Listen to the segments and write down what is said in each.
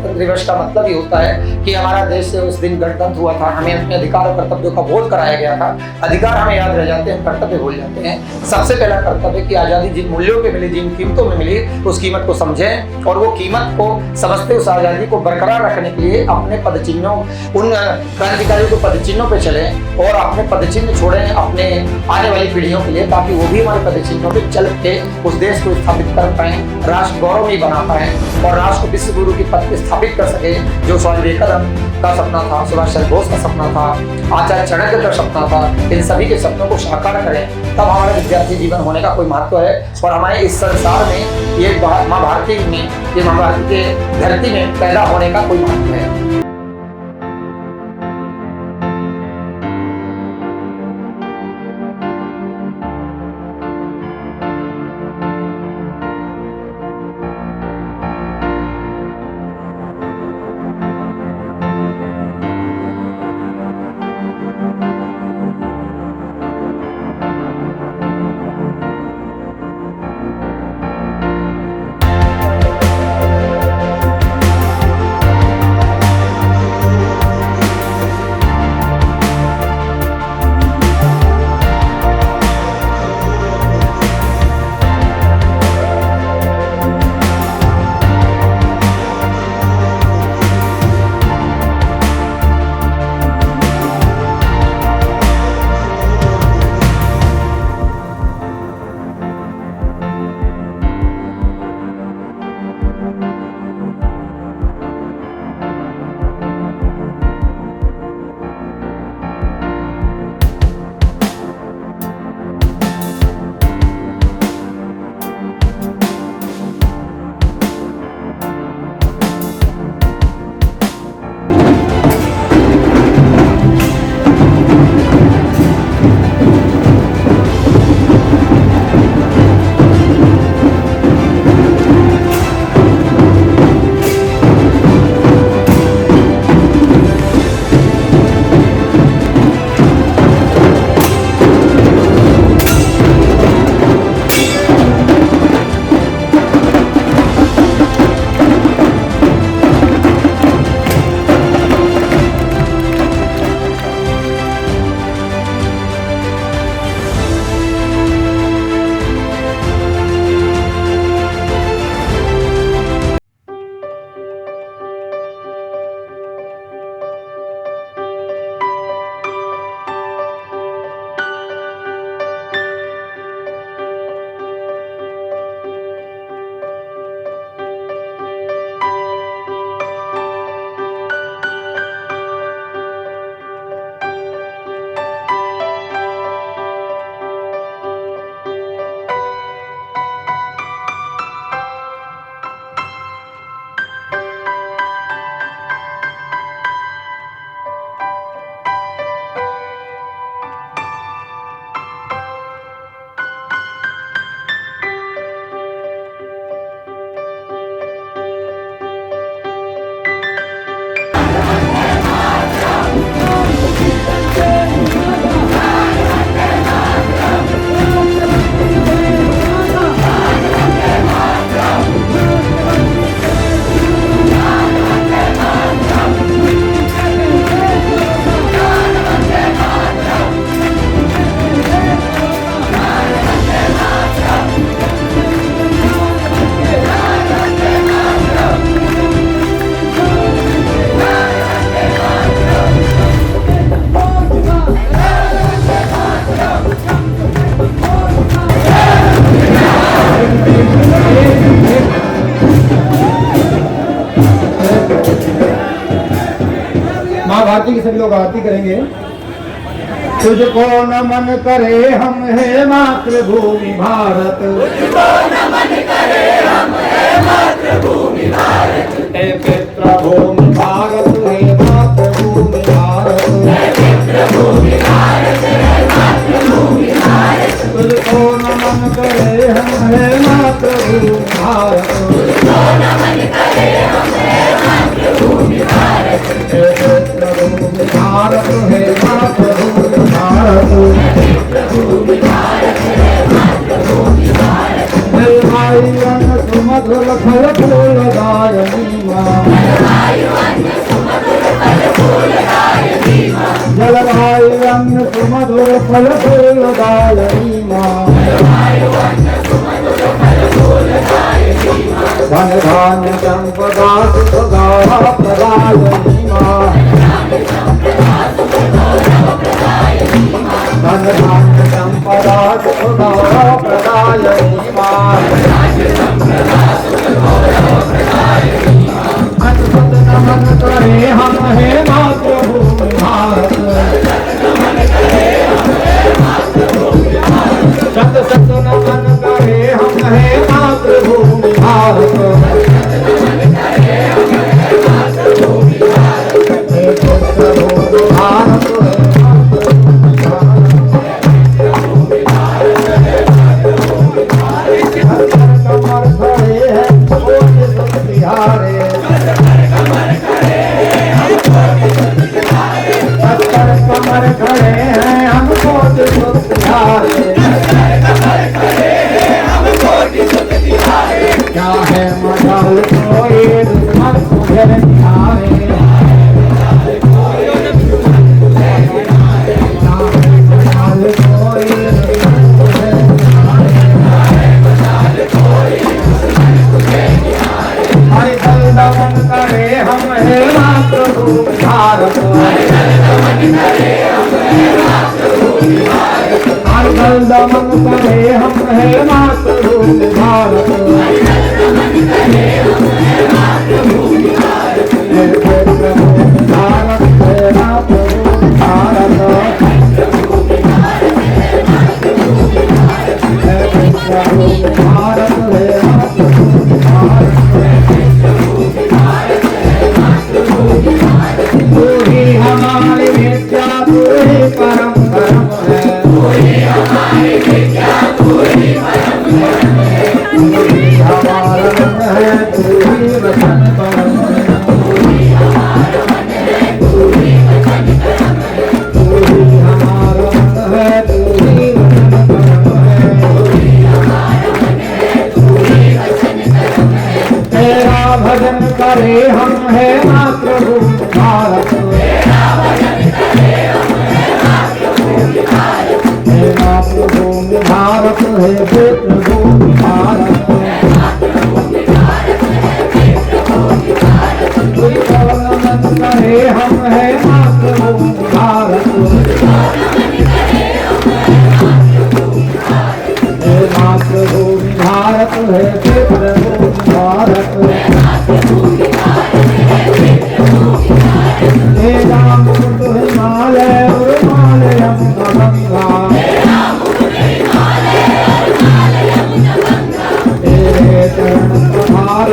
गणतंत्र दिवस का मतलब ही होता है कि हमारा देश उस दिन गणतंत्र हुआ था, हमें अपने अधिकार और कर्तव्यों का बोध कराया गया था। अधिकार हमें याद रह जाते हैं, कर्तव्य भूल जाते हैं। सबसे पहला कर्तव्य की आज़ादी जिन मूल्यों पे मिली, जिन कीमतों में मिली, उस कीमत को समझें और वो कीमत को समझते उस आज़ादी को बरकरार रखने के लिए अपने पदचिन्हों, उन क्रांतिकारियों के पदचिन्हों पे चलें और अपने पदचिन्ह छोड़ें अपने आने वाली पीढ़ियों के लिए, ताकि वो भी हमारे पदचिन्हों पे चल के उस देश को स्थापित कर पाएं, राष्ट्र गौरवमयी बना पाएं और राष्ट्र को विश्व गुरु की पद पे स्थापित कर सके, जो स्वामी विवेकानंद का सपना था, सुभाष चंद्र बोस का सपना था, आचार्य चाणक्य का सपना था। इन सभी के सपनों को साकार करें, तब हमारा विद्यार्थी जीवन होने का कोई महत्व है और हमारे इस संसार में ये माँ भारती में, ये माँ भारती के धरती में पैदा होने का कोई महत्व है। माँ भारती की सभी लोग आरती करेंगे। तुझको नमन करे हम है मातृभूमि भारत, तुझको नमन करे हम है मातृभूमि भारत, हे पितृभूमि भारत है मातृभूमि भारत, हे पितृभूमि भारत है मातृभूमि भारत, तुझको नमन करे हम है मातृभूमि भारत, तुझको नमन करे हम है मातृभूमि भारत, हे पितृभूमि भारत है मातृभूमि भारत, पितृभूमि भारत है मातृभूमि भारत, हे भाई अन्न सुमधुर फल फूल दायनी माँ, जलवायु अन्न सुमधुर फल फूलदायिनी माँ धन धान्य संपदा सुखदा प्रदायिनी माँ धन धान्य संपदा सुखदा प्रदायिनी माँ अद्भुत नमन करे हम हे मातृभूमि भारत शत शत नमन करे हम हे मातृभूमि भारत हे पुत्रभूमि भारत कमर खड़े हैं बिहारे कमर खड़े हैं हमको क्या है मजाल कोई दुश्मन मुझे निहारे दमन करे हम हे मातृभूमि भारत अनगल दमन करे हम हे मातृभूमि भारत हे पुत्रभूमि भारत हे मातृभूमि भारत हे पुत्रभूमि भारत हे मातृभूमि भारत तू ही हमारी विद्या तू ही परम धर्म है तू ही हमारी विद्या तू ही परम धर्म है तू ही हमारा मन है तू ही वचन परम है तू ही हमारा मन है तू ही वचन परम है तू ही हमारा मन है तू ही वचन परम है तू ही हमारा मन है तू ही वचन परम है तेरा भजन करे हम है मातृभूमि भारत तेरा भजन करे हम है मातृभूमि भारत हे मातृभूमि भारत हे पितृभूमि भारत नमन करे हम है मातृभूमि भारत हे मातृभूमि भारत हे पितृभूमि भारत हे राम हिमालय हिमालयम गंगा तेरे चरण पधार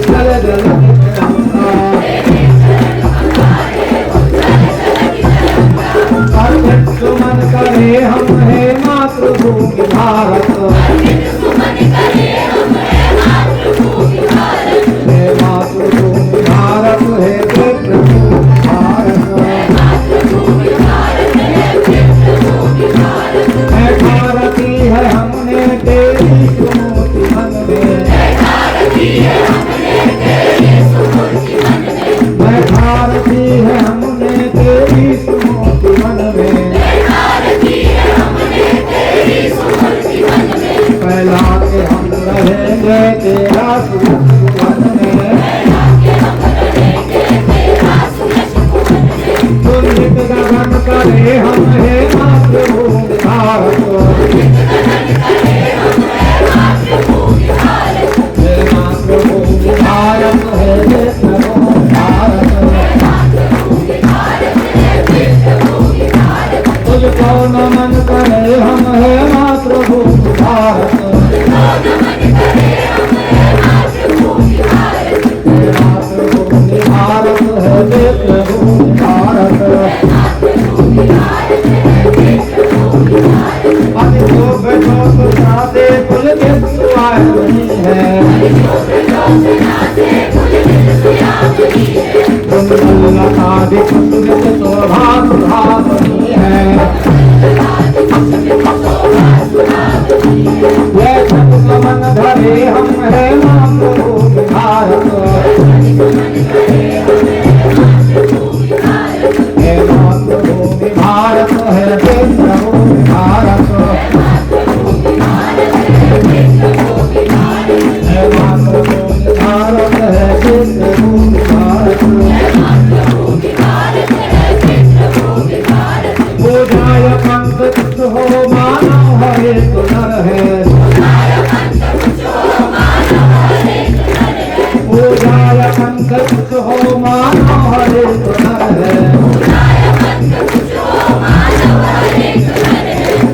जल जल सुमन करे हम हे मातृभूमि भारत हे मातृभूमि भारत हे पितृभूमि भारत है भारती है हमने तेरी सुमूर्ति मन में है भारती है हमने तेरी सुमूर्ति मन में फैला के हम रहेंगे तेरा सुमूर्ति मन में सुनित गगन करे हम हे मातृभूमि भारत हे मातृभूमि भारत हे पितृभूमि भारत तुझको नमन करे हम हे मातृभूमि भारत हे मातृभूमि भारत हे पितृभूमि भारत अति शोभ शोभ नाते कुल विश्वासिनी है कुंडलतादि कुसुमित शोभा सुधामनी है ये सब कमन धरे हम है मातृभूमि भारत कुछ हो मानव हर एक नर है।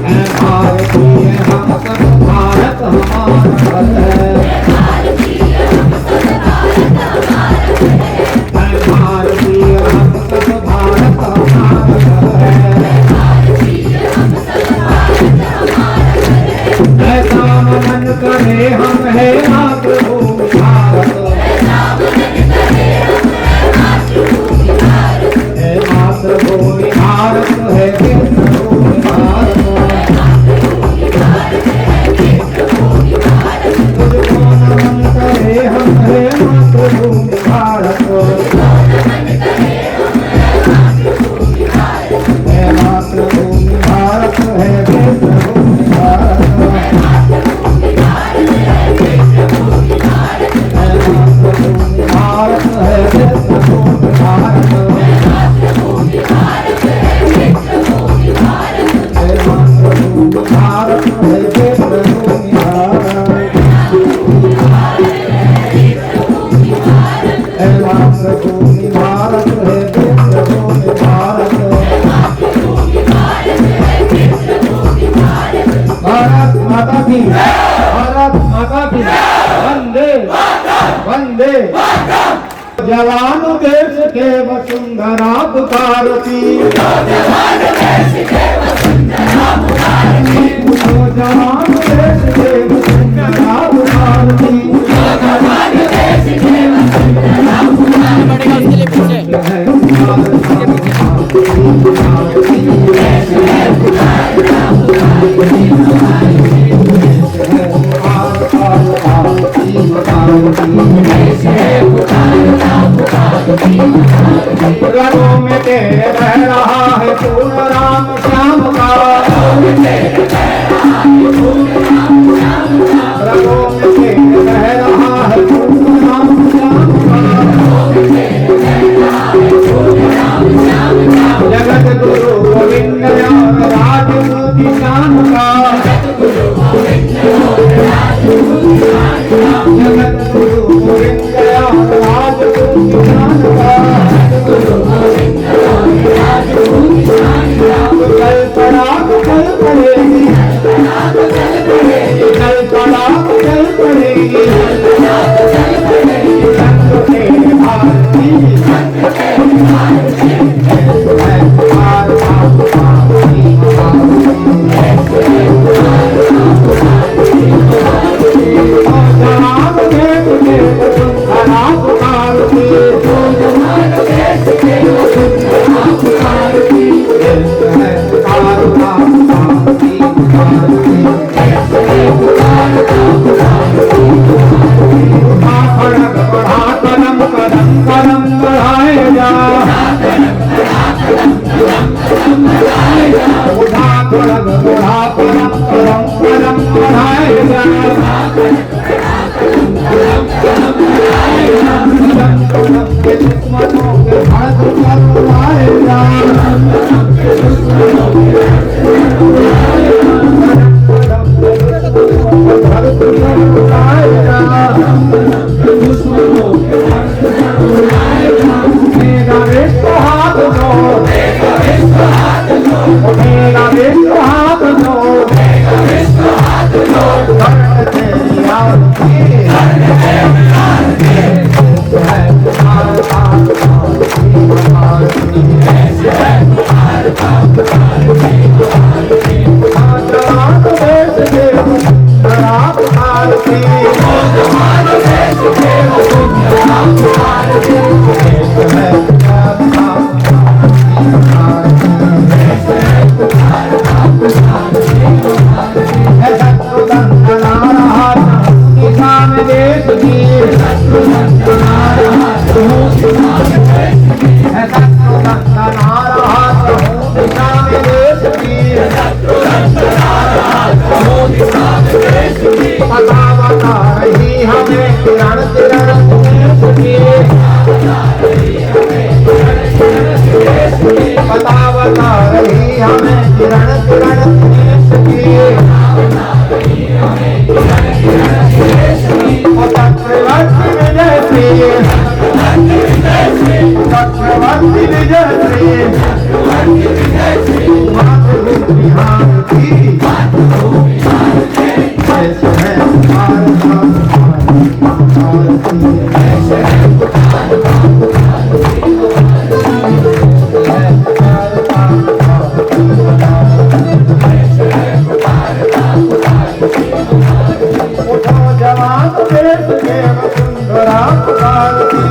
ऐ भारतीय हम सब भारत हमारा घर है। ऐ भारतीय हम सब भारत हमारा घर है। ऐसा मन करे हम है मातृभूमि भारत। है मातृभूमि भारत है पितृभूमि भारत। तुझको नमन करे हम है मातृभूमि भारत। है मातृभूमि भारत है पितृभूमि भारत। भारत है पितृभूमि भारत। है मातृभूमि भारत है पितृभूमि भारत। है मातृभूमि भारत है पितृभूमि भारत। भारत माता की, भारत माता की, वंदे वंदे। जवान देश के वसुंधरा पुकारती। जवान देश के वसुंधरा पुकारती। रंगों में तेरे बह रहा है पूर्ण राम श्याम का। रंगों में तेरे बह रहा है पूर्ण राम श्याम का। जगत गुरु गोविंद राजमूर्ति श्याम का। जगत गुरु गोविंद राजमूर्ति श्याम का। कल पराग कल पड़ेगी, कल पराग कल पड़ेगी। रंग तेरे भारती कदम कदम कदम बढ़ाए जा। उठा कदम बढ़ा कदम कदम कदम बढ़ाए जा। कदम के दुश्मनों के हाथ पर उड़ाए जा। मेरा विश्व हाथ दो, मेरा विश्व हाथ दो, मेरा विश्व हाथ दो, मेरा विश्व हाथ दो। तेरी आरती है भारत भारती। चक्रवर्ती विजय श्री मातृभूमि भारती देश है भारत उठो जवान देश के वसुंधरा भारती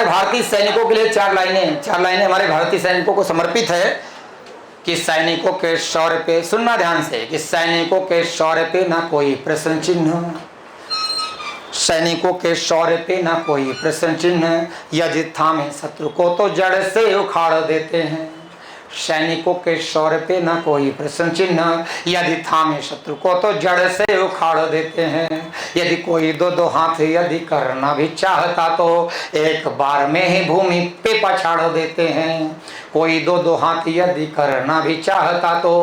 भारतीय सैनिकों के लिए चार लाइनें हमारे भारतीय सैनिकों को समर्पित है कि सैनिकों के शौर्य पे सुनना ध्यान से कि सैनिकों के शौर्य पे ना कोई प्रश्न चिन्ह, सैनिकों के शौर्य पे ना कोई प्रश्न चिन्ह, यदि थामे शत्रु को तो जड़ से उखाड़ देते हैं। सैनिकों के शौर्य पे ना कोई प्रश्न चिन्ह, यदि थामे शत्रु को तो जड़ से उखाड़ देते हैं। यदि कोई दो हाथ यदि करना भी चाहता तो एक बार में ही भूमि पे पछाड़ देते हैं। कोई दो हाथ यदि करना भी चाहता तो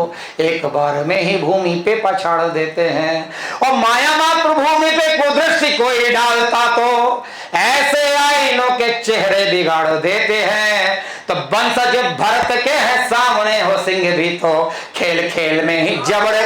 एक बार में ही भूमि पे पछाड़ देते हैं। और माया मातृभूमि पे कुदृष्टि कोई डालता तो ऐसे आईनों के चेहरे बिगाड़ देते हैं। तो वंशज भरत के है सामने हो सिंह भी तो खेल खेल में ही जबड़े